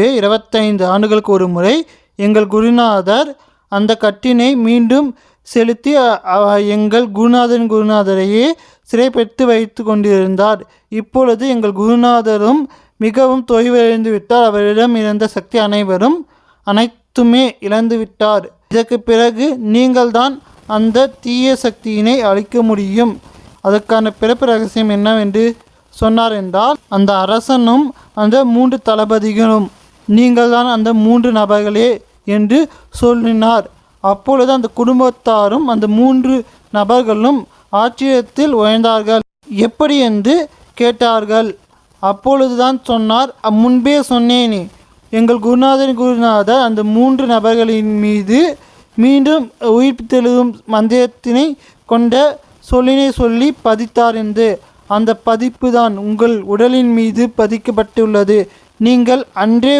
25 ஆண்டுகளுக்கு ஒரு முறை எங்கள் குருநாதர் அந்த கட்டினை மீண்டும் செலுத்தி எங்கள் குருநாதரையே சிறைப்படுத்தி வைத்து கொண்டிருந்தார். இப்பொழுது எங்கள் குருநாதரும் மிகவும் தொய்வடைந்து விட்டார். அவரிடம் இருந்த சக்தி அனைத்துமே இழந்து விட்டார். இதற்கு பிறகு நீங்கள்தான் அந்த தீய சக்தியினை அழிக்க முடியும். அதற்கான பிறப்பு ரகசியம் என்னவென்று சொன்னார் என்றால், அந்த அரசனும் அந்த 3 தளபதிகளும் நீங்கள்தான் அந்த 3 நபர்களே என்று சொல்லினார். அப்பொழுது அந்த குடும்பத்தாரும் அந்த 3 நபர்களும் ஆச்சரியத்தில் உயர்ந்தார்கள். எப்படி என்று கேட்டார்கள். அப்பொழுதுதான் சொன்னார், முன்பே சொன்னேனே, எங்கள் குருநாதர் அந்த 3 நபர்களின் மீது மீண்டும் உயிர்த்தெழுதும் மந்திரத்தினை கொண்ட சொல்லினை சொல்லி பதித்தார் என்று. அந்த பதிப்பு தான் உங்கள் உடலின் மீது பதிக்கப்பட்டுள்ளது. நீங்கள் அன்றே